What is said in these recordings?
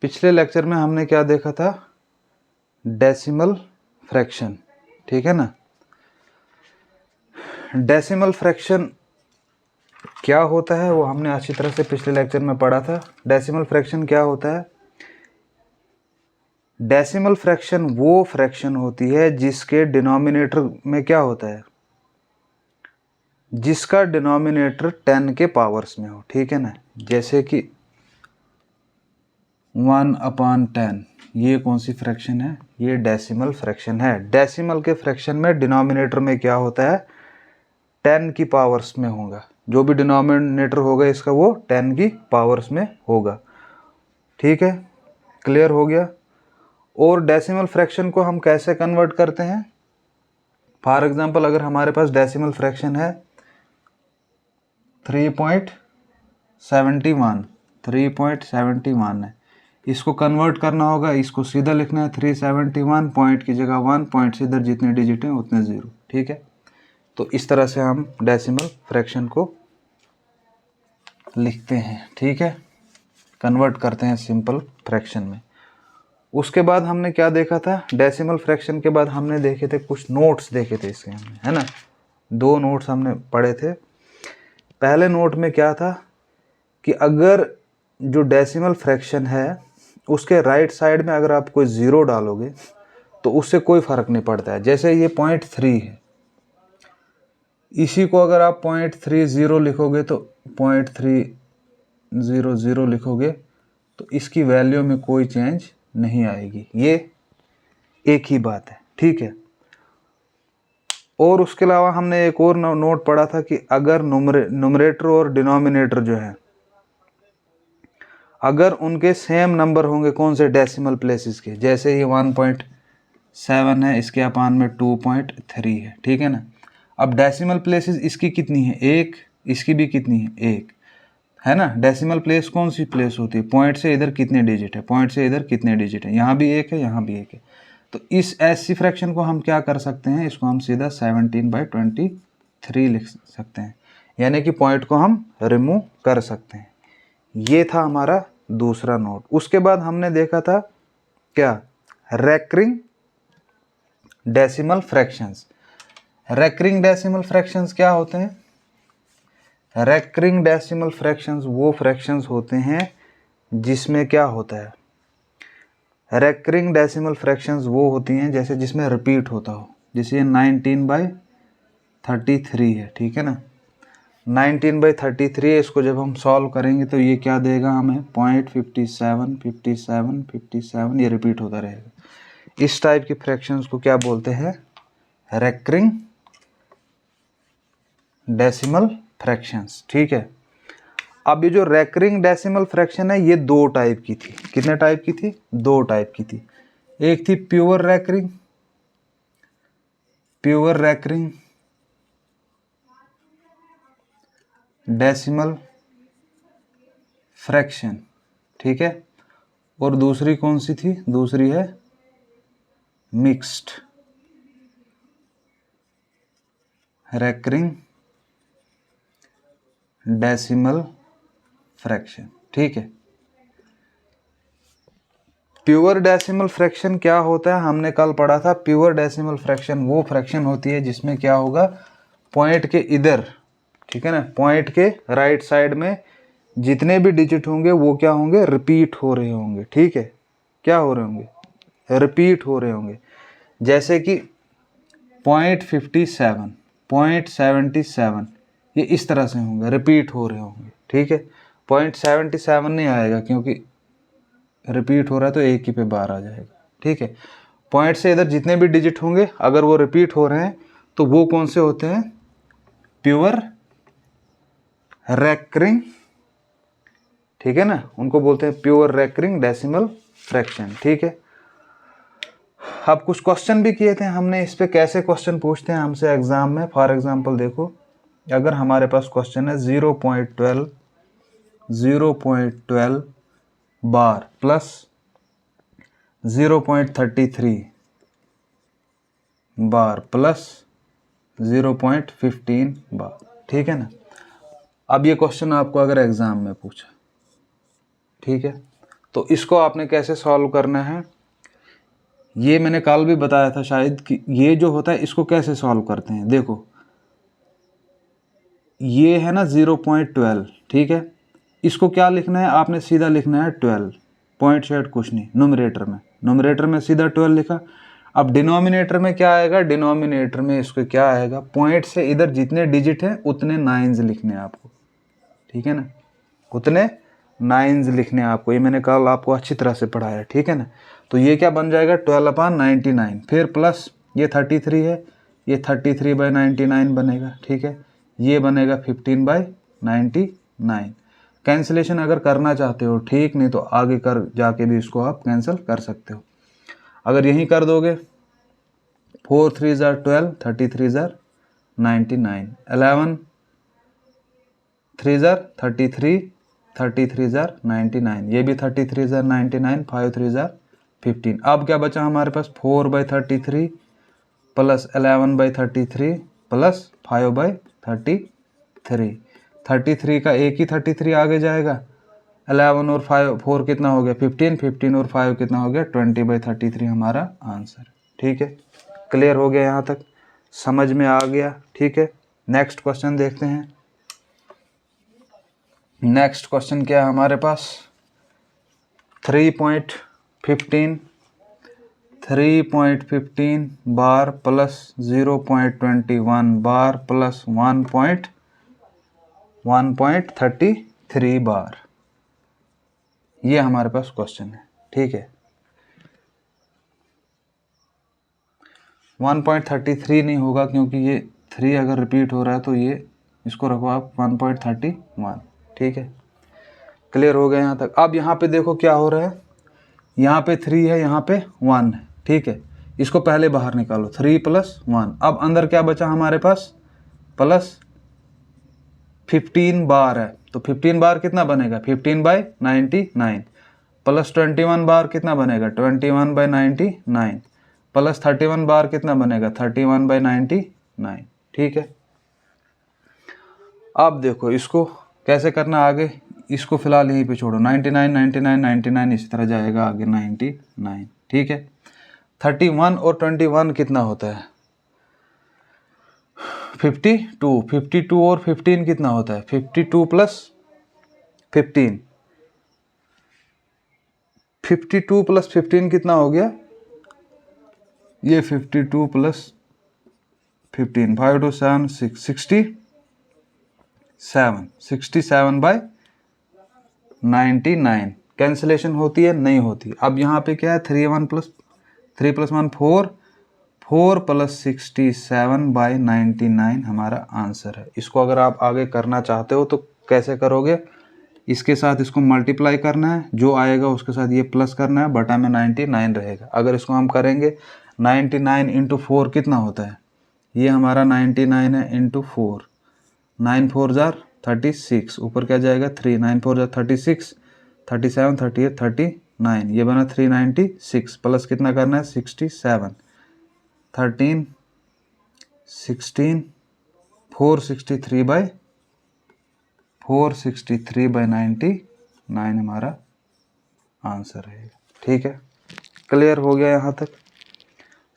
पिछले लेक्चर में हमने क्या देखा था, डेसिमल फ्रैक्शन, ठीक है ना। डेसिमल फ्रैक्शन क्या होता है वो हमने अच्छी तरह से पिछले लेक्चर में पढ़ा था। डेसिमल फ्रैक्शन क्या होता है? डेसिमल फ्रैक्शन वो फ्रैक्शन होती है जिसके डिनोमिनेटर में क्या होता है, जिसका डिनोमिनेटर 10 के पावर्स में हो, ठीक है ना। जैसे कि 1/10, ये कौन सी फ्रैक्शन है? ये डेसिमल फ्रैक्शन है। डेसिमल के फ्रैक्शन में डिनोमिनेटर में क्या होता है, 10 की पावर्स में होगा। जो भी डिनोमिनेटर होगा इसका वो 10 की पावर्स में होगा, ठीक है। क्लियर हो गया। और डेसिमल फ्रैक्शन को हम कैसे कन्वर्ट करते हैं? फॉर एग्जांपल अगर हमारे पास डेसिमल फ्रैक्शन है 3.71 है, इसको कन्वर्ट करना होगा, इसको सीधा लिखना है 371, पॉइंट की जगह 1, पॉइंट से इधर जितने डिजिट हैं उतने 0, ठीक है। तो इस तरह से हम डेसिमल फ्रैक्शन को लिखते हैं, ठीक है, कन्वर्ट करते हैं सिंपल फ्रैक्शन में। उसके बाद हमने क्या देखा था, डेसिमल फ्रैक्शन के बाद हमने देखे थे कुछ नोट्स देखे थे इसके हमने, है ना। 2 नोट्स हमने पढ़े थे। पहले नोट में क्या था कि अगर जो डेसिमल फ्रैक्शन है उसके राइट साइड में अगर आप कोई 0 डालोगे तो उससे कोई फ़र्क नहीं पड़ता है। जैसे ये 0.3 है, इसी को अगर आप 0.30 लिखोगे तो 0.300 लिखोगे तो इसकी वैल्यू में कोई चेंज नहीं आएगी। ये एक ही बात है, ठीक है। और उसके अलावा हमने एक और नोट पढ़ा था कि अगर नुमरेटर और डिनोमिनेटर जो है, अगर उनके सेम नंबर होंगे, कौन से, डेसिमल प्लेसेस के, जैसे ये 1.7 है, इसके अपान में 2.3 है, ठीक है ना। अब डेसिमल प्लेसेस इसकी कितनी है, 1, इसकी भी कितनी है, 1 है ना। डेसिमल प्लेस कौन सी प्लेस होती है, पॉइंट से इधर कितने डिजिट है, पॉइंट से इधर कितने डिजिट है, यहाँ भी 1 है, यहाँ भी 1 है। तो इस ऐसी फ्रैक्शन को हम क्या कर सकते हैं, इसको हम सीधा 17/23 लिख सकते हैं, यानी कि पॉइंट को हम रिमूव कर सकते हैं। ये था हमारा दूसरा नोट। उसके बाद हमने देखा था क्या, recurring decimal fractions. Recurring decimal fractions क्या होते हैं? रेकरिंग डेसिमल फ्रैक्शंस वो फ्रैक्शंस होते हैं जिसमें क्या होता है, रेकरिंग डेसिमल फ्रैक्शंस वो होती हैं जैसे जिसमें रिपीट होता हो। जैसे ये 19/33 है, ठीक है ना। 19/33 इसको जब हम सॉल्व करेंगे तो ये क्या देगा हमें, 0.57 57 57, ये रिपीट होता रहेगा। इस टाइप की फ्रैक्शंस को क्या बोलते हैं, रेकरिंग डेसिमल फ्रैक्शंस, ठीक है। अब ये जो रेकरिंग डेसिमल फ्रैक्शन है ये 2 टाइप की थी। कितने टाइप की थी? 2 टाइप की थी। एक थी प्योर रेकरिंग डेसिमल फ्रैक्शन, ठीक है। और दूसरी कौन सी थी? दूसरी है मिक्स्ड रेकरिंग डेसिमल फ्रैक्शन, ठीक है। प्योर डेसिमल फ्रैक्शन क्या होता है, हमने कल पढ़ा था। प्योर डेसिमल फ्रैक्शन वो फ्रैक्शन होती है जिसमें क्या होगा, पॉइंट के इधर, ठीक है ना, पॉइंट के राइट साइड में जितने भी डिजिट होंगे वो क्या होंगे, रिपीट हो रहे होंगे, ठीक है। क्या हो रहे होंगे, रिपीट हो रहे होंगे। जैसे कि 0.57 0.77 ये इस तरह से होंगे, रिपीट हो रहे होंगे, ठीक है। 0.77 नहीं आएगा क्योंकि रिपीट हो रहा है तो एक ही पे बार आ जाएगा, ठीक है। पॉइंट से इधर जितने भी डिजिट होंगे अगर वो रिपीट हो रहे हैं तो वो कौन से होते हैं, प्योर रेकरिंग, ठीक है ना, उनको बोलते हैं प्योर रेकरिंग डेसिमल फ्रैक्शन, ठीक है। अब कुछ क्वेश्चन भी किए थे हमने इस पे, कैसे क्वेश्चन पूछते हैं हमसे एग्जाम में। फॉर एग्जांपल देखो, अगर हमारे पास क्वेश्चन है 0.12 बार प्लस 0.33 बार प्लस 0.15 बार, ठीक है ना। अब ये क्वेश्चन आपको अगर एग्जाम में पूछा, ठीक है, तो इसको आपने कैसे सॉल्व करना है, ये मैंने कल भी बताया था शायद कि ये जो होता है इसको कैसे सॉल्व करते हैं। देखो ये है ना 0.12, ठीक है, इसको क्या लिखना है, आपने सीधा लिखना है 12, पॉइंट शेड कुछ नहीं, नुमरेटर में सीधा 12 लिखा। अब डिनोमिनेटर में क्या आएगा, डिनोमिनेटर में इसको क्या आएगा, पॉइंट से इधर जितने डिजिट हैं उतने नाइन्स लिखने हैं आपको, ठीक है ना, उतने नाइन्स लिखने हैं आपको, ये मैंने कल आपको अच्छी तरह से पढ़ाया, ठीक है ना। तो ये क्या बन जाएगा 12/99, फिर प्लस ये 33 है, ये 33/99 बनेगा, ठीक है, ये बनेगा 15/99। कैंसिलेशन अगर करना चाहते हो ठीक, नहीं तो आगे कर जाके भी इसको आप कैंसिल कर सकते हो। अगर यहीं कर दोगे 4 3 ज़ार 12, 33 ज़ार 99, 11 3 ज़ार 33, 33 ज़ार 99, ये भी 33 ज़ार 99, 5 3 ज़ार 15। अब क्या बचा हमारे पास 4/33 प्लस 11/33 प्लस 5/33। 33 का एक ही 33 आगे जाएगा, 11 और 4 कितना हो गया 15, 15 और 5 कितना हो गया 20/33 हमारा आंसर, ठीक है। क्लियर हो गया, यहाँ तक समझ में आ गया, ठीक है। नेक्स्ट क्वेश्चन देखते हैं। नेक्स्ट क्वेश्चन क्या है हमारे पास, 3.15 बार प्लस 0.21 बार प्लस 1.33 बार, ये हमारे पास क्वेश्चन है, ठीक है। 1.33 नहीं होगा क्योंकि ये 3 अगर रिपीट हो रहा है तो ये इसको रखो आप 1.31, ठीक है। क्लियर हो गया यहाँ तक। अब यहाँ पे देखो क्या हो रहा है, यहाँ पे 3 है, यहाँ पे 1 है, ठीक है, इसको पहले बाहर निकालो 3 + 1। अब अंदर क्या बचा हमारे पास, प्लस 15 बार है, तो 15 बार कितना बनेगा 15/99, प्लस 21 बार कितना बनेगा 21/99, प्लस 31 बार कितना बनेगा 31/99, ठीक है। अब देखो इसको कैसे करना आगे, इसको फिलहाल यहीं पे छोड़ो, 99 99 99 इसी तरह जाएगा आगे 99, ठीक है। 31 और 21 कितना होता है 52, 52 और 15 कितना होता है 52 + 15, 52 + 15 कितना हो गया, ये 52 + 15, 5 2 7 6 67/99। कैंसिलेशन होती है, नहीं होती। अब यहाँ पे क्या है 3 1 + 3 + 1 4, 4 + 67/99 हमारा आंसर है। इसको अगर आप आगे करना चाहते हो तो कैसे करोगे, इसके साथ इसको मल्टीप्लाई करना है, जो आएगा उसके साथ ये प्लस करना है, बटा में 99 रहेगा। अगर इसको हम करेंगे 99 × 4 कितना होता है, ये हमारा 99 है × 4, 9 4 ज़ार 36, ऊपर क्या जाएगा 3, 9 4 ज़ार 36, 37 38 39, ये बना 396, प्लस कितना करना है 67, 13 16 463/99 हमारा आंसर है, ठीक है। क्लियर हो गया, यहाँ तक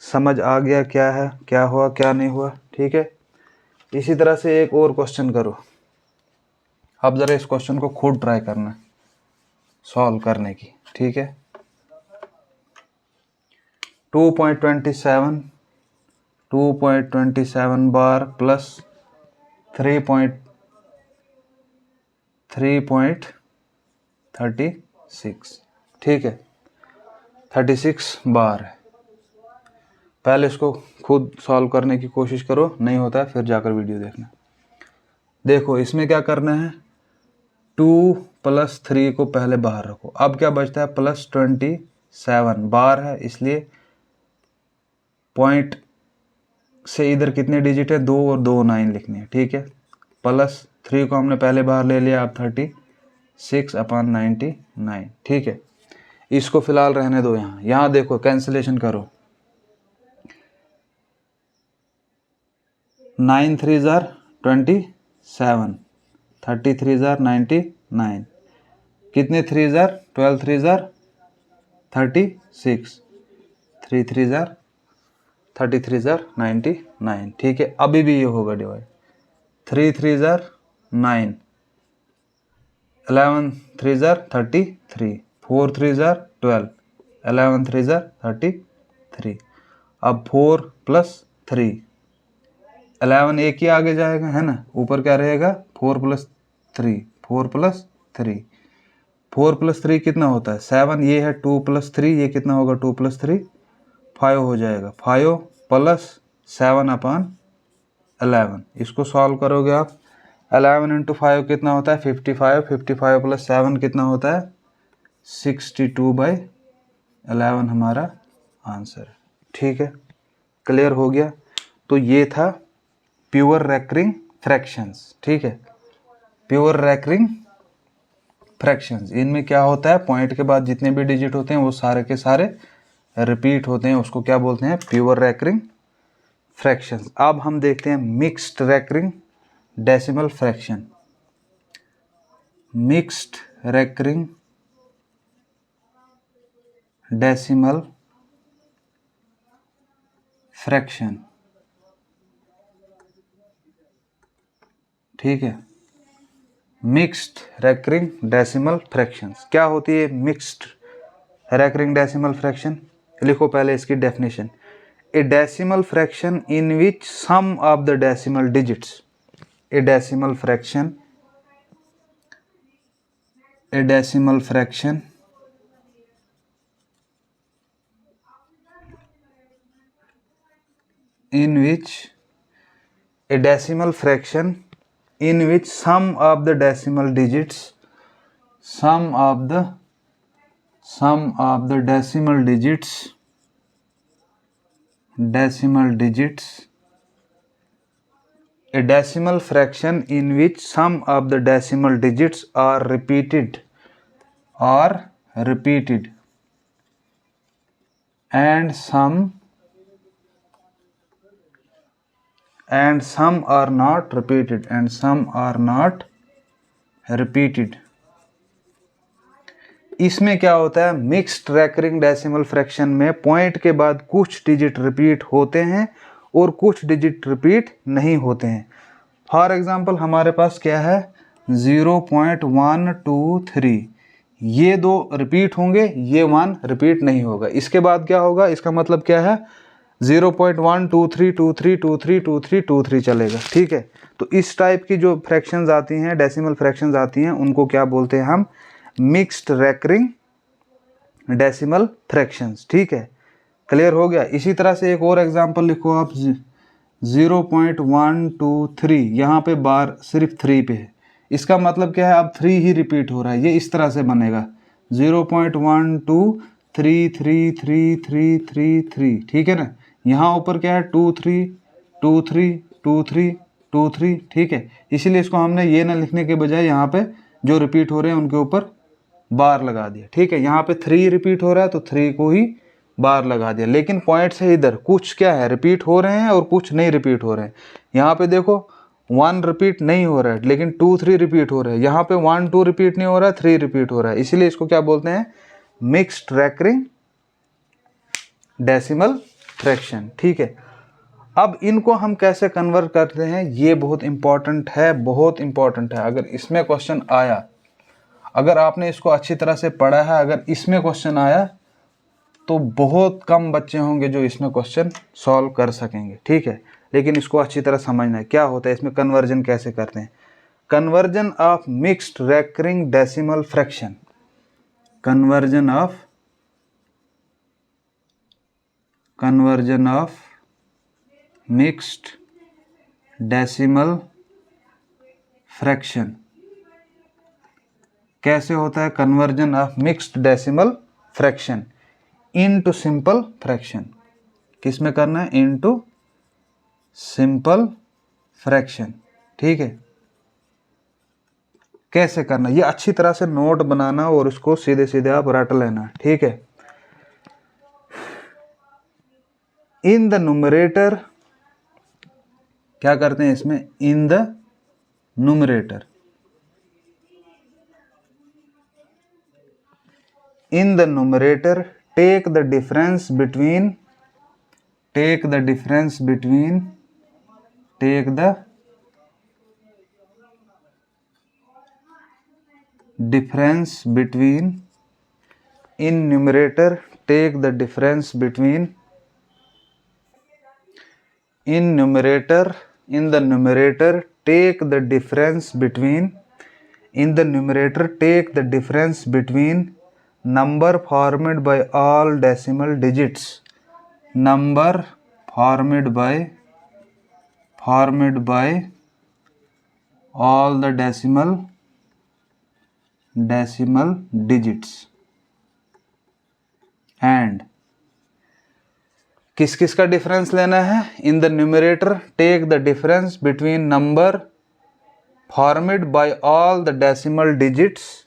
समझ आ गया क्या है, क्या हुआ क्या नहीं हुआ, ठीक है। इसी तरह से एक और क्वेश्चन करो। अब ज़रा इस क्वेश्चन को खुद ट्राई करना सॉल्व करने की, ठीक है। 2.27 बार प्लस 3.36, ठीक है, 36 बार है। पहले इसको खुद सॉल्व करने की कोशिश करो, नहीं होता है फिर जाकर वीडियो देखना। देखो इसमें क्या करना है, 2 + 3 को पहले बाहर रखो। अब क्या बचता है +27 बार है, इसलिए पॉइंट से इधर कितने डिजिट है 2 और 2 9 लिखने हैं, ठीक है। प्लस 3 को हमने पहले बाहर ले लिया, अब 36/99, ठीक है। इसको फिलहाल रहने दो। यहाँ देखो कैंसिलेशन करो, 9 3 ज़ार 27, 33 ज़ार 99, कितने 3 ज़ार 12 3 जार 36, 3 3 जार 33 जार 99, ठीक है। अभी भी ये होगा divide, 3 3 jar 9, 11 3 jar 33, 4 3 jar 12, 11 3 jar 33। अब 4 + 3, 11 एक ही आगे जाएगा है ना, ऊपर क्या रहेगा 4 + 3, 4 + 3, 4 + 3 कितना होता है 7, ये है 2 + 3, ये कितना होगा 2 + 3 5 हो जाएगा, 5 + 7/11। इसको सॉल्व करोगे आप, 11 × 5 कितना होता है 55, 55 + 7 कितना होता है 62/11 हमारा आंसर है, ठीक है। क्लियर हो गया। तो ये था प्योर रेकरिंग फ्रैक्शंस, ठीक है। प्योर रेकरिंग फ्रैक्शंस, इनमें क्या होता है पॉइंट के बाद जितने भी डिजिट होते हैं वो सारे के सारे रिपीट होते हैं, उसको क्या बोलते हैं प्योर रेकरिंग फ्रैक्शंस। अब हम देखते हैं mixed recurring decimal fraction. Mixed recurring decimal fraction, ठीक है। मिक्स्ड रेकरिंग डेसिमल फ्रैक्शंस क्या होती है मिक्स्ड रेकरिंग डेसिमल फ्रैक्शन? लिखो पहले इसकी definition. A decimal fraction in which some of the decimal digits, a decimal fraction, a decimal fraction in which a decimal fraction in which sum of the decimal digits, sum of the decimal digits, a decimal fraction in which sum of the decimal digits are repeated and some are not repeated, इसमें क्या होता है mixed recurring decimal fraction में point के बाद कुछ digit repeat होते हैं और कुछ डिजिट रिपीट नहीं होते हैं। फॉर एग्जांपल हमारे पास क्या है 0.123, ये दो रिपीट होंगे, ये 1 रिपीट नहीं होगा। इसके बाद क्या होगा, इसका मतलब क्या है 0.12323232323 चलेगा, ठीक है। तो इस टाइप की जो फ्रैक्शंस आती हैं डेसिमल फ्रैक्शंस आती हैं उनको क्या बोलते हैं हम मिक्स्ड रेकरिंग डेसिमल फ्रैक्शंस, ठीक है। क्लियर हो गया। इसी तरह से एक और एग्जांपल लिखो आप 0.123, यहाँ पे बार सिर्फ 3 पे है, इसका मतलब क्या है अब 3 ही रिपीट हो रहा है, ये इस तरह से बनेगा 0.1233333, ठीक है ना। यहाँ ऊपर क्या है 2 3 2 3 2 3 2 3, ठीक है। इसीलिए इसको हमने ये ना लिखने के बजाय यहाँ पे जो रिपीट हो रहे हैं उनके ऊपर बार लगा दिया, ठीक है। यहाँ पे 3 रिपीट हो रहा है तो 3 को ही बार लगा दिया, लेकिन पॉइंट से इधर कुछ क्या है रिपीट हो रहे हैं और कुछ नहीं रिपीट हो रहे हैं। यहाँ पे देखो 1 रिपीट नहीं हो रहा है लेकिन 2 3 रिपीट हो रहे हैं, यहाँ पे 1 2 रिपीट नहीं हो रहा है, 3 रिपीट हो रहा है, इसीलिए इसको क्या बोलते हैं मिक्स्ड रेकरिंग डेसिमल फ्रैक्शन, ठीक है। अब इनको हम कैसे कन्वर्ट करते हैं ये बहुत इंपॉर्टेंट है, बहुत इंपॉर्टेंट है। अगर इसमें क्वेश्चन आया, अगर आपने इसको अच्छी तरह से पढ़ा है, अगर इसमें क्वेश्चन आया तो बहुत कम बच्चे होंगे जो इसमें क्वेश्चन सॉल्व कर सकेंगे, ठीक है। लेकिन इसको अच्छी तरह समझना है क्या होता है इसमें, कन्वर्जन कैसे करते हैं। Conversion of mixed recurring decimal fraction, conversion of mixed decimal fraction कैसे होता है। Conversion of mixed decimal fraction into simple fraction, किस में करना है इनटू सिंपल फ्रैक्शन, ठीक है। कैसे करना ये अच्छी तरह से नोट बनाना और उसको सीधे सीधे आप रट लेना, ठीक है। इन द न्यूमरेटर क्या करते हैं इसमें, in the numerator in the numerator take the difference between in numerator take the difference between in the numerator take the difference between number formed by all decimal digits all the decimal digits and किस किस का difference लेना है? In the numerator take the difference between number formed by all the decimal digits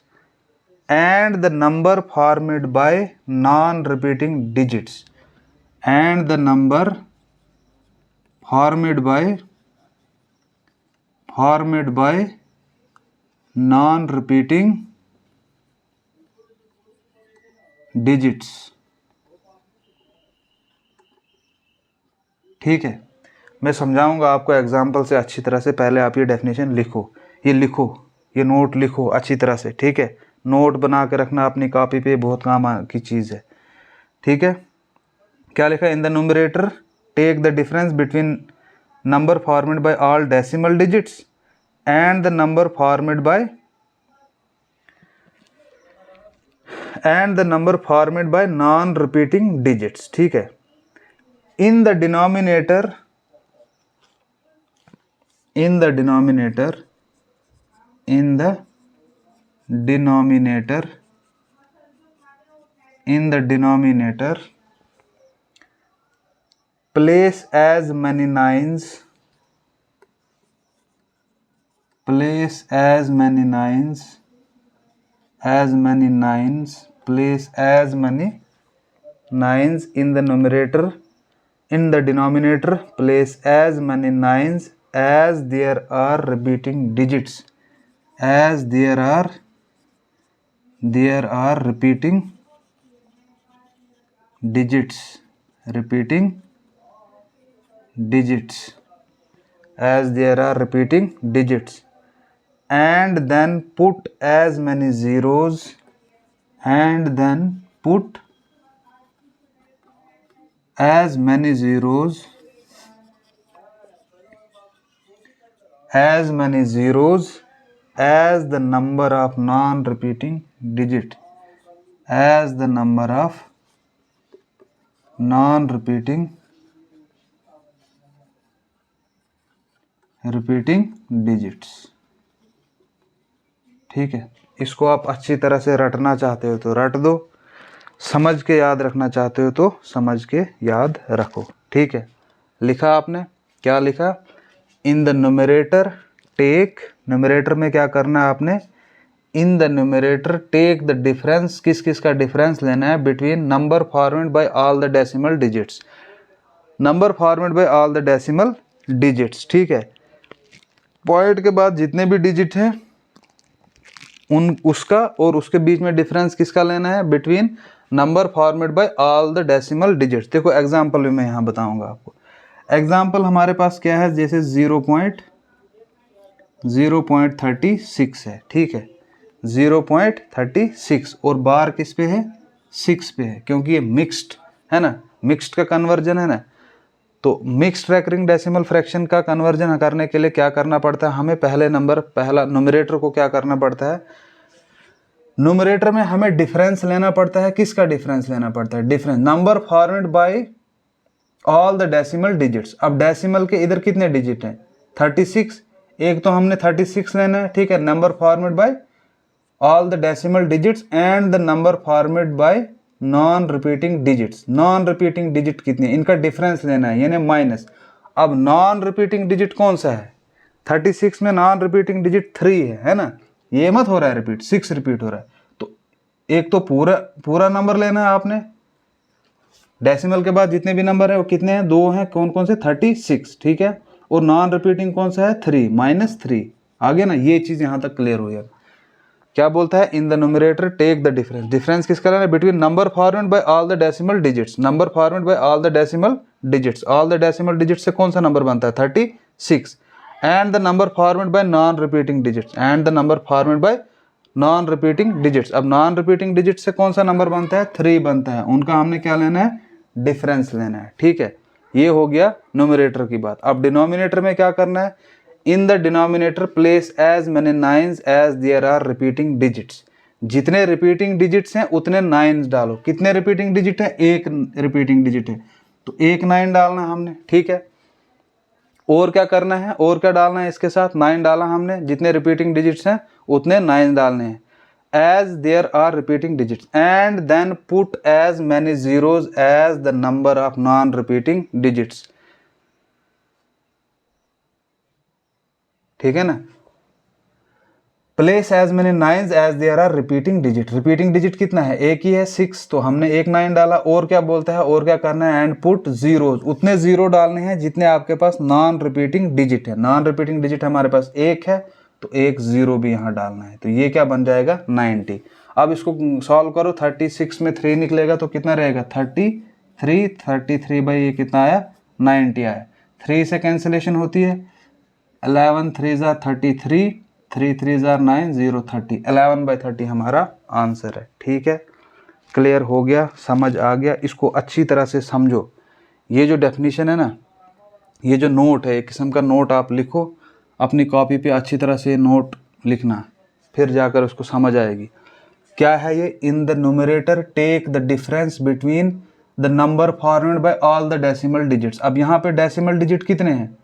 and the number formed by non repeating digits and the number formed by non repeating digits. ठीक है, मैं समझाऊंगा आपको example से अच्छी तरह से। पहले आप ये डेफिनेशन लिखो, ये नोट लिखो अच्छी तरह से। ठीक है, नोट बना के रखना अपनी कॉपी पे, बहुत काम की चीज़ है। ठीक है, क्या लिखा? In the numerator take the difference between number formed by all decimal digits and the number formed by non repeating digits. ठीक है, in the denominator place as many nines in the numerator. In the denominator place as many nines as there are repeating digits repeating digits and then put as many zeros as many zeros as the number of non-repeating digit repeating digits। ठीक है, इसको आप अच्छी तरह से रटना चाहते हो तो रट दो, समझ के याद रखना चाहते हो तो समझ के याद रखो। ठीक है, लिखा आपने? क्या लिखा? In the numerator take, numerator में क्या करना है आपने? In the numerator take the difference, किस किस का डिफरेंस लेना है? Between number formed by all the decimal digits, number formed by all the decimal digits. ठीक है, पॉइंट के बाद जितने भी डिजिट हैं उसका और उसके बीच में डिफरेंस किसका लेना है? Between number formed by all the decimal digits. देखो एग्जाम्पल भी मैं यहाँ बताऊंगा आपको। एग्जाम्पल हमारे पास क्या है? जैसे 0.36 है। ठीक है, 0.36 और बार किस पे है? 6 पे है, क्योंकि ये मिक्स्ड है ना, मिक्स्ड का कन्वर्जन है ना। तो मिक्स्ड रेकरिंग डेसिमल फ्रैक्शन का कन्वर्जन करने के लिए क्या करना पड़ता है हमें? पहला न्यूमरेटर को क्या करना पड़ता है? न्यूमरेटर में हमें डिफरेंस लेना पड़ता है। किसका डिफरेंस लेना पड़ता है? Difference number formed by all the decimal digits. अब डेसिमल के इधर कितने डिजिट हैं? 36, एक तो हमने 36 लेना है। ठीक है, number formed by all the decimal digits and the number formed by non repeating digits. Non repeating digit कितनी है? इनका डिफरेंस लेना है, यानी माइनस। अब नॉन रिपीटिंग डिजिट कौन सा है? 36 में नॉन रिपीटिंग डिजिट 3 है ना, ये मत हो रहा है रिपीट, 6 रिपीट हो रहा है। तो एक तो पूरा नंबर लेना है आपने, डेसिमल के बाद जितने भी नंबर है वो कितने हैं? 2 हैं। कौन कौन से? 36। ठीक है, और नॉन रिपीटिंग कौन सा है? 3 -3। आगे ना, ये चीज यहां तक क्लियर हो जाएगा। क्या बोलता है, in the numerator take the difference. Difference किसका लेना है, between number formed by all the decimal digits, number formed by all the decimal digits. All the decimal digits से कौन सा नंबर बनता है, 36, and the number formed by non repeating digits, and the number formed by non repeating digits. अब non repeating digit से कौन सा number बनता है, 3 बनता है, उनका हमने क्या लेना है, डिफरेंस लेना है। ठीक है, ये हो गया न्यूमरेटर की बात। अब डिनोमिनेटर में क्या करना है, in the denominator place as many nines as there are repeating digits. जितने रिपीटिंग डिजिट्स हैं उतने नाइन्स डालो। कितने रिपीटिंग डिजिट है, एक रिपीटिंग डिजिट है तो एक 9 डालना हमने। ठीक है, और क्या करना है, और क्या डालना है, इसके साथ 9 डाला हमने, जितने रिपीटिंग डिजिट्स हैं उतने 9 डालने हैं। As there are repeating digits and then put as many zeros as the number of non repeating digits. ठीक है ना, place as many nines as there are repeating digit. Repeating digit कितना है, एक ही है 6, तो हमने एक 9 डाला। और क्या बोलता है, और क्या करना है, एंड पुट जीरोज, उतने जीरो डालने हैं जितने आपके पास नॉन रिपीटिंग डिजिट है। नॉन रिपीटिंग डिजिट हमारे पास एक है तो एक जीरो भी यहाँ डालना है, तो ये क्या बन जाएगा, 90। अब इसको सॉल्व करो, 36 में 3 निकलेगा तो कितना रहेगा, 33। 33 बाई ये कितना आया, 90 आया। 3 से कैंसिलेशन होती है, 11 3 ज़ा 33, 3 3 ज़ा 9, 0 30, 11/30 हमारा आंसर है। ठीक है, क्लियर हो गया, समझ आ गया। इसको अच्छी तरह से समझो। ये जो डेफिनेशन है ना, ये जो नोट है, एक किस्म का नोट आप लिखो अपनी कॉपी पे, अच्छी तरह से नोट लिखना, फिर जाकर उसको समझ आएगी। क्या है ये, in the numerator take the difference between the number formed by all the decimal digits. अब यहाँ पे डेसिमल डिजिट कितने हैं,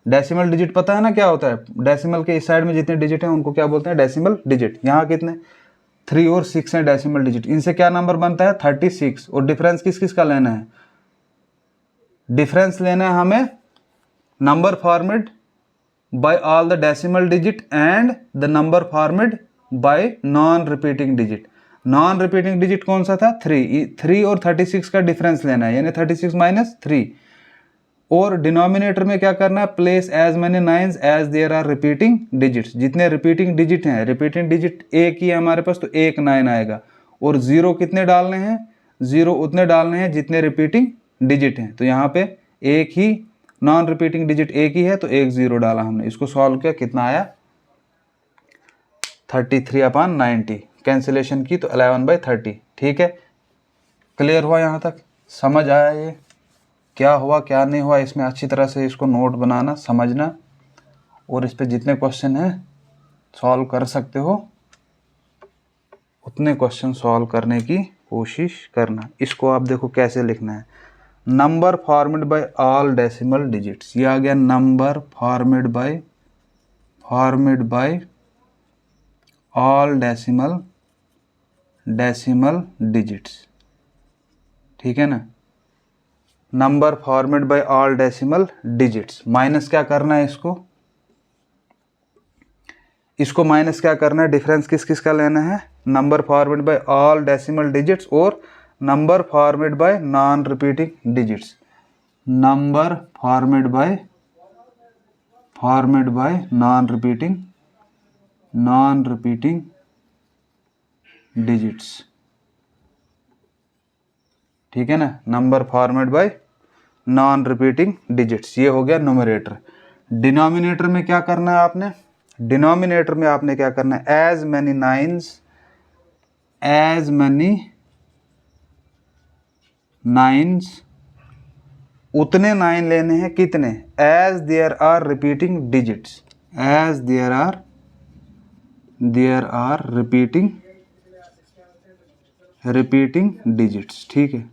डेसिमल डिजिट पता है ना क्या होता है, डेसिमल के इस साइड में जितने डिजिट हैं उनको क्या बोलते हैं, डेसिमल डिजिट। यहाँ कितने, 3 और 6 हैं डेसिमल डिजिट, इनसे क्या नंबर बनता है, 36। और डिफरेंस किस किस का लेना है, डिफरेंस लेना है हमें number formed by all the decimal digit and the number formed by non repeating digit. Non repeating digit कौन सा था, 3 और 36 का डिफरेंस लेना है, यानी 36 माइनस 3। और डिनोमिनेटर में क्या करना है, place as many nines as there are repeating digits. जितने रिपीटिंग डिजिट हैं, रिपीटिंग डिजिट एक ही है हमारे पास तो एक 9 आएगा। और जीरो कितने डालने हैं, जीरो उतने डालने हैं जितने रिपीटिंग डिजिट हैं। तो यहाँ पे एक ही नॉन रिपीटिंग डिजिट एक ही है तो एक जीरो डाला हमने। इसको सॉल्व किया, कितना आया, 33/90। कैंसिलेशन की तो 11/30। ठीक है, क्लियर हुआ यहाँ तक, समझ आया ये क्या हुआ क्या नहीं हुआ। इसमें अच्छी तरह से इसको नोट बनाना, समझना, और इस पे जितने क्वेश्चन हैं सॉल्व कर सकते हो उतने क्वेश्चन सॉल्व करने की कोशिश करना। इसको आप देखो कैसे लिखना है, number formed by all decimal digits. ये आ गया number formed by all decimal digits. ठीक है ना, number formed by all decimal digits. Minus क्या करना है, इसको माइनस क्या करना है, डिफरेंस किस किस का लेना है, number formed by all decimal digits और number formed by non repeating digits. Number formed by non repeating digits. ठीक है ना, number formed by non repeating digits. ये हो गया न्यूमरेटर। डिनोमिनेटर में क्या करना है आपने, डिनोमिनेटर में आपने क्या करना है, एज मैनी नाइन्स उतने 9 लेने हैं, कितने, as there are repeating digits, as there are repeating digits. ठीक है,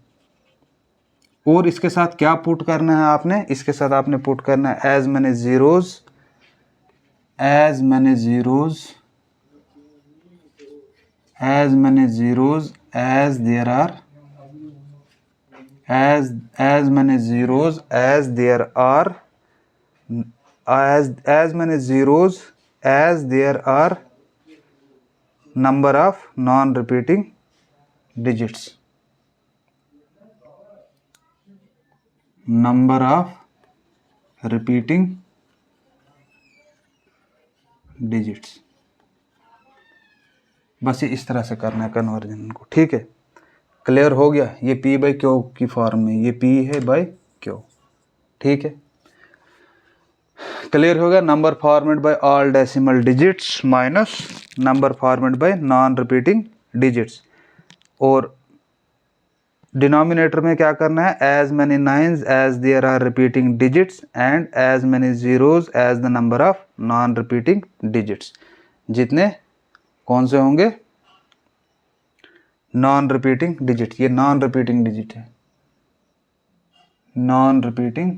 और इसके साथ क्या पुट करना है आपने, इसके साथ आपने पुट करना है as many zeros as there are as many zeros as there are number of non-repeating digits. Number of repeating digits. बस ये इस तरह से करना है कन्वर्जन को, ठीक है। क्लियर हो गया, ये P बाई क्यू की फॉर्म में, ये P है बाई क्यू, ठीक है। क्लियर हो गया। Number format by all decimal digits minus number format by non repeating digits, और डिनोमिनेटर में क्या करना है, as many nines as there are repeating digits and as many zeros as the number of non repeating digits. जितने कौन से होंगे, non repeating digit, ये नॉन रिपीटिंग डिजिट है, नॉन रिपीटिंग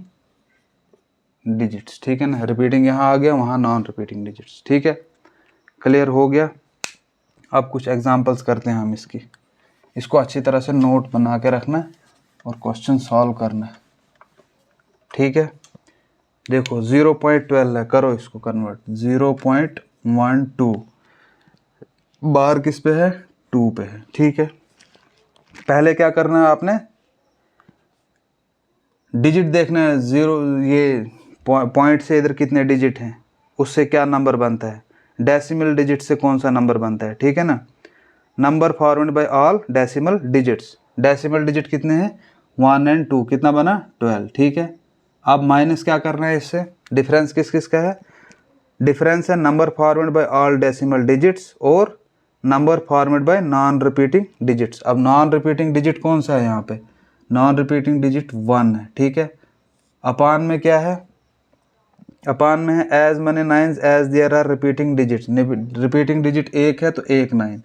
डिजिट्स, ठीक है ना। रिपीटिंग यहाँ आ गया, वहाँ नॉन रिपीटिंग डिजिट्स, ठीक है। क्लियर हो गया। अब कुछ एग्जांपल्स करते हैं हम इसकी, इसको अच्छी तरह से नोट बना के रखना है और क्वेश्चन सॉल्व करना है, ठीक है। देखो 0.12 है, करो इसको कन्वर्ट, 0.12 बार किस पे है, 2 पे है, ठीक है। पहले क्या करना है आपने, डिजिट देखना है, जीरो, ये पॉइंट से इधर कितने डिजिट हैं, उससे क्या नंबर बनता है, डेसिमल डिजिट से कौन सा नंबर बनता है, ठीक है ना। Number format by all decimal digits, decimal digit कितने हैं, 1 और 2, कितना बना 12, ठीक है। अब माइनस क्या करना है इससे, डिफरेंस किस किस का है, डिफरेंस है number format by all decimal digits और number format by non repeating digits. अब नॉन रिपीटिंग डिजिट कौन सा है यहाँ पे, नॉन रिपीटिंग डिजिट 1 है, ठीक है। अपान में क्या है, अपान में है as many nines as there are repeating digits, repeating digit 1 है तो 1 9,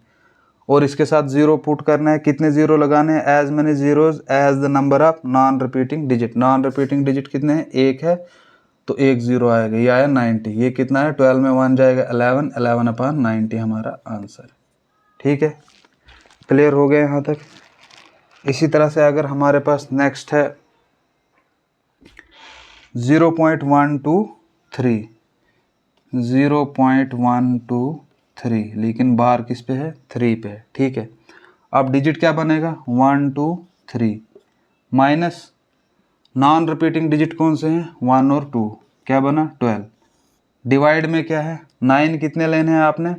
और इसके साथ 0 पुट करना है, कितने 0 लगाने हैं, as many zeros as the number of non repeating digit, non repeating digit कितने हैं, 1 है तो 1 0 आएगा, ये आया 90, ये कितना है 12 में 1 जाएगा 11, 11 अपान 90 हमारा आंसर, ठीक है। क्लियर हो गया यहाँ तक। इसी तरह से अगर हमारे पास नेक्स्ट है 0.123, 0.123, लेकिन बार किस पे है, 3 पे है, ठीक है। अब डिजिट क्या बनेगा, 1 2 3 माइनस नॉन रिपीटिंग डिजिट कौन से हैं, 1 और 2, क्या बना 12, डिवाइड में क्या है 9, कितने लेने हैं आपने,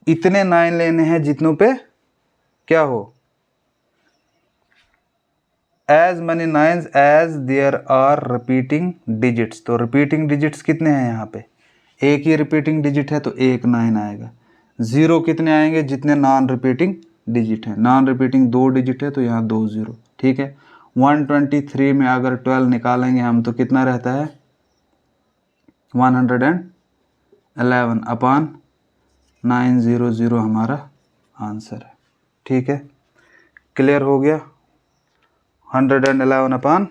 इतने 9 लेने हैं जितनों पे क्या हो, as many nines as there are repeating digits, तो रिपीटिंग डिजिट्स कितने हैं यहाँ पे, एक ही रिपीटिंग डिजिट है तो 1 9 आएगा। 0 कितने आएंगे, जितने नॉन रिपीटिंग डिजिट है, नॉन रिपीटिंग 2 डिजिट है तो यहाँ 2 0, ठीक है। 123 में अगर 12 निकालेंगे हम तो कितना रहता है, 111 अपान 900 हमारा आंसर है, ठीक है। क्लियर हो गया। 111 अपान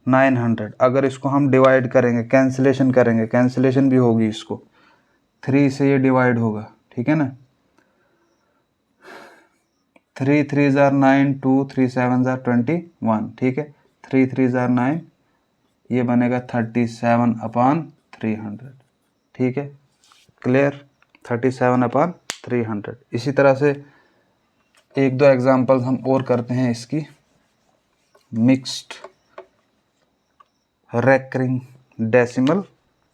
900, अगर इसको हम डिवाइड करेंगे, कैंसिलेशन करेंगे, कैंसिलेशन भी होगी, इसको 3 से ये डिवाइड होगा, ठीक है ना। 3 3 जार 9, 2 3 7 जार 21, ठीक है। 3 3 जार 9, ये बनेगा 37 अपान 300, ठीक है। क्लियर, 37 अपान 300। इसी तरह से एक दो एग्जांपल्स हम और करते हैं इसकी, मिक्स्ड रेकरिंग डेसिमल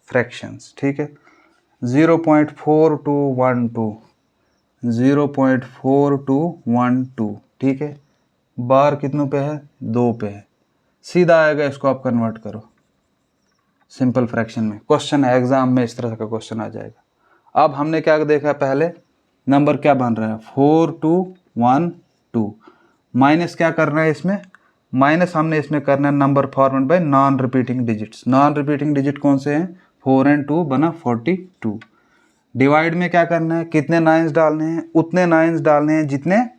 फ्रैक्शंस, ठीक है। 0.4212, 0.4212, ठीक है। बार कितनों पे है, 2 पे है, सीधा आएगा, इसको आप कन्वर्ट करो सिंपल फ्रैक्शन में। क्वेश्चन है, एग्जाम में इस तरह का क्वेश्चन आ जाएगा। अब हमने क्या देखा, पहले नंबर क्या बन रहा है, 4212, माइनस क्या करना है इसमें, माइनस हमने इसमें करना है number format by non repeating digits, non repeating digit कौन से हैं, 4 और 2 बना 42, डिवाइड में क्या करना है, कितने नाइन्स डालने हैं, उतने नाइन्स डालने हैं जितने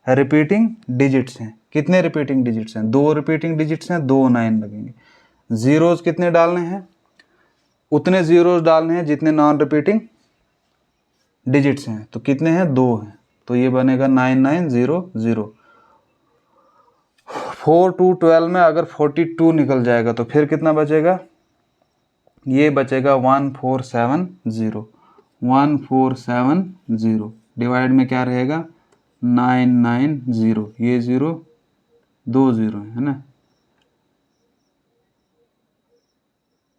रिपीटिंग डिजिट्स हैं, कितने रिपीटिंग डिजिट्स हैं, 2 रिपीटिंग डिजिट्स हैं, 2 9 लगेंगे। जीरोज कितने डालने हैं, उतने जीरोज डालने हैं जितने नॉन रिपीटिंग डिजिट्स हैं, तो कितने हैं, 2 हैं, तो ये बनेगा 9900। 4 2 12 में अगर 42 निकल जाएगा तो फिर कितना बचेगा, ये बचेगा 1470, 1470, डिवाइड में क्या रहेगा 990, ये 0 2 0 है ना,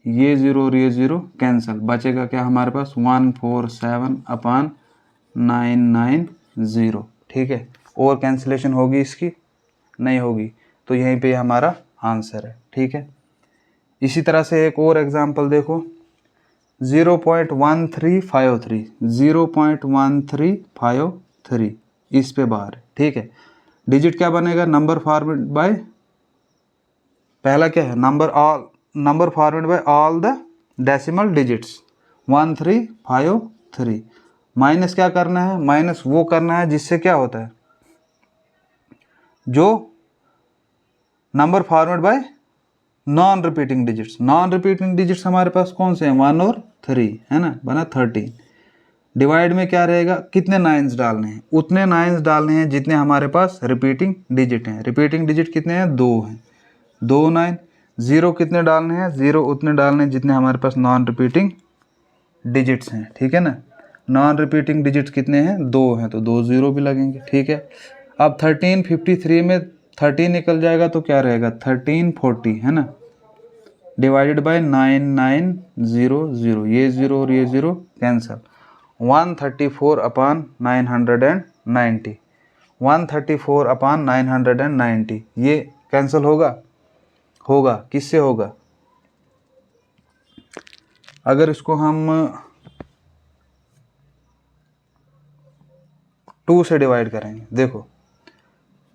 ये 0 और ये 0 कैंसिल, बचेगा क्या हमारे पास 147 अपान 990, ठीक है। और कैंसिलेशन होगी इसकी? नहीं होगी, तो यहीं पे हमारा आंसर है, ठीक है। इसी तरह से एक और एग्जांपल देखो, 0.1353, 0.1353 इस पे बाहर है, ठीक है। डिजिट क्या बनेगा? नंबर फॉर्मेट बाय, पहला क्या है? Number format by all the decimal digits 1353। Minus क्या करना है? माइनस वो करना है जिससे क्या होता है, जो number format by non repeating digits. Non repeating digits हमारे पास कौन से हैं? 1 और 3 है ना, बना 13। डिवाइड में क्या रहेगा? कितने नाइन्स डालने हैं? उतने नाइन्स डालने हैं जितने हमारे पास रिपीटिंग डिजिट हैं। रिपीटिंग डिजिट कितने हैं? 2 हैं, 2 9। ज़ीरो कितने डालने हैं? ज़ीरो उतने डालने हैं जितने हमारे पास नॉन रिपीटिंग डिजिट्स हैं, ठीक है ना। नॉन रिपीटिंग डिजिट्स कितने हैं? 2 हैं, तो 2 ज़ीरो भी लगेंगे, ठीक है। अब 1353 में 13 निकल जाएगा तो क्या रहेगा? 1340 है ना, डिवाइडेड बाय 9900, ये ज़ीरो और ये ज़ीरो कैंसल। 134/990, 134/990 ये कैंसिल होगा? होगा। किससे होगा? अगर इसको हम 2 से डिवाइड करेंगे, देखो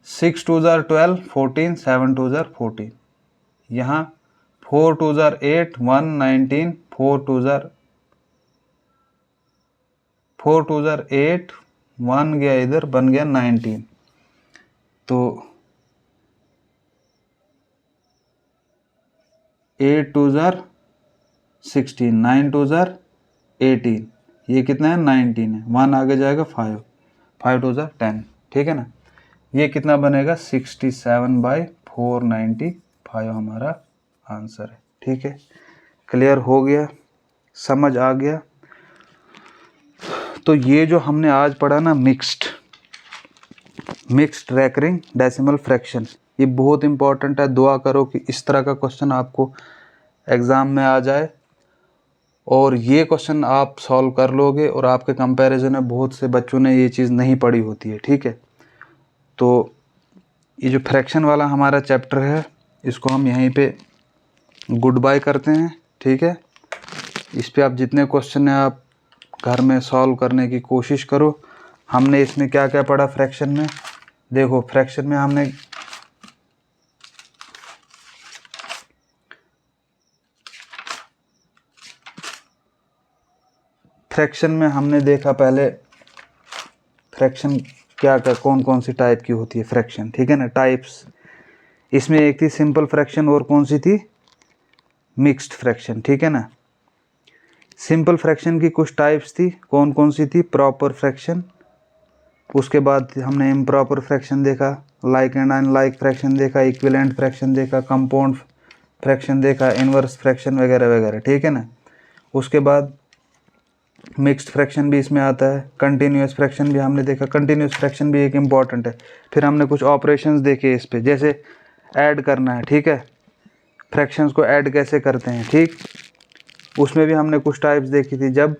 6 2 ज़ार 12, 14, 7 2 ज़ार 14, यहाँ 4 2 ज़ार 8, 1 19, 4 2 ज़ार 8, 1 गया इधर, बन गया 19, तो 8 2 ज़ार 16, 9 2 ज़ार 18, ये कितना है? 19 है, 1 आगे जाएगा 5, 5 2 ज़ार 10, ठीक है ना। ये कितना बनेगा? 67/495 हमारा आंसर है, ठीक है। क्लियर हो गया? समझ आ गया? तो ये जो हमने आज पढ़ा ना, मिक्स्ड रेकरिंग डेसिमल फ्रैक्शन, ये बहुत इंपॉर्टेंट है। दुआ करो कि इस तरह का क्वेश्चन आपको एग्ज़ाम में आ जाए और ये क्वेश्चन आप सॉल्व कर लोगे, और आपके कंपैरिजन में बहुत से बच्चों ने ये चीज़ नहीं पढ़ी होती है, ठीक है। तो ये जो फ्रैक्शन वाला हमारा चैप्टर है, इसको हम यहीं पे गुड बाय करते हैं, ठीक है। इस पे आप जितने क्वेश्चन हैं आप घर में सॉल्व करने की कोशिश करो। हमने इसमें क्या क्या पढ़ा फ्रैक्शन में? देखो फ्रैक्शन में हमने देखा पहले फ्रैक्शन क्या क्या कौन कौन सी टाइप की होती है फ्रैक्शन, ठीक है ना, टाइप्स। इसमें एक थी सिंपल फ्रैक्शन और कौन सी थी? मिक्स्ड फ्रैक्शन, ठीक है ना। सिंपल फ्रैक्शन की कुछ टाइप्स थी, कौन कौन सी थी? प्रॉपर फ्रैक्शन, उसके बाद हमने इम्प्रॉपर फ्रैक्शन देखा, लाइक एंड अनलाइक फ्रैक्शन देखा, इक्विवेलेंट फ्रैक्शन देखा, कंपाउंड फ्रैक्शन देखा, इनवर्स फ्रैक्शन वगैरह वगैरह, ठीक है ना। उसके बाद मिक्स्ड फ्रैक्शन भी इसमें आता है, कंटिन्यूस फ्रैक्शन भी हमने देखा, कंटिन्यूस फ्रैक्शन भी एक इम्पॉर्टेंट है। फिर हमने कुछ ऑपरेशंस देखे इस पे, जैसे ऐड करना है, ठीक है, फ्रैक्शंस को ऐड कैसे करते हैं, ठीक, उसमें भी हमने कुछ टाइप्स देखी थी। जब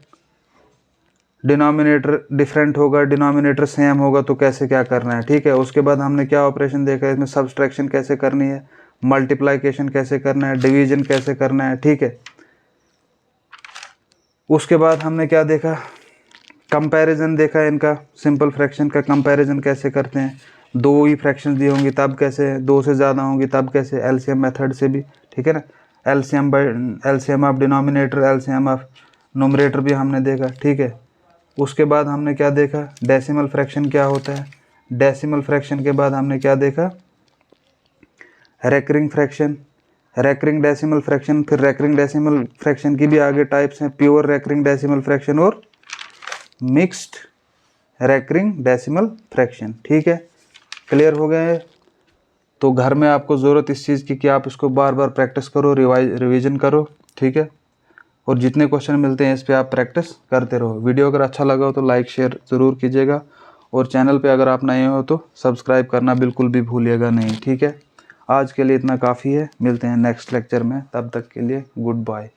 डिनोमिनेटर डिफरेंट होगा, डिनोमिनेटर सेम होगा तो कैसे क्या करना है, ठीक है। उसके बाद हमने क्या ऑपरेशन देखा, इसमें सब्सट्रैक्शन कैसे करनी है, मल्टीप्लिकेशन कैसे करना है, डिवीजन कैसे करना है, ठीक है। उसके बाद हमने क्या देखा? कंपैरिजन देखा इनका, सिंपल फ्रैक्शन का कंपैरिजन कैसे करते हैं। 2 ही फ्रैक्शन दी होंगी तब कैसे, 2 से ज़्यादा होंगी तब कैसे, एलसीएम मेथड से भी, ठीक है ना। LCM of denominator, LCM of numerator भी हमने देखा, ठीक है। उसके बाद हमने क्या देखा? डेसिमल फ्रैक्शन क्या होता है। डेसिमल फ्रैक्शन के बाद हमने क्या देखा? Recurring fraction, recurring decimal fraction. फिर रेकरिंग डेसिमल फ्रैक्शन की भी आगे टाइप्स हैं, प्योर रेकरिंग डेसिमल फ्रैक्शन और मिक्स्ड रेकरिंग डेसिमल फ्रैक्शन, ठीक है। क्लियर हो गए? तो घर में आपको ज़रूरत इस चीज़ की कि आप इसको बार बार प्रैक्टिस करो, रिवीजन करो, ठीक है। और जितने क्वेश्चन मिलते हैं इस पे आप प्रैक्टिस करते रहो। वीडियो अगर अच्छा लगा हो तो लाइक शेयर ज़रूर कीजिएगा, और चैनल पे अगर आप नए हो तो सब्सक्राइब करना बिल्कुल भी भूलिएगा नहीं, ठीक है। आज के लिए इतना काफ़ी है, मिलते हैं नेक्स्ट लेक्चर में, तब तक के लिए गुड बाय।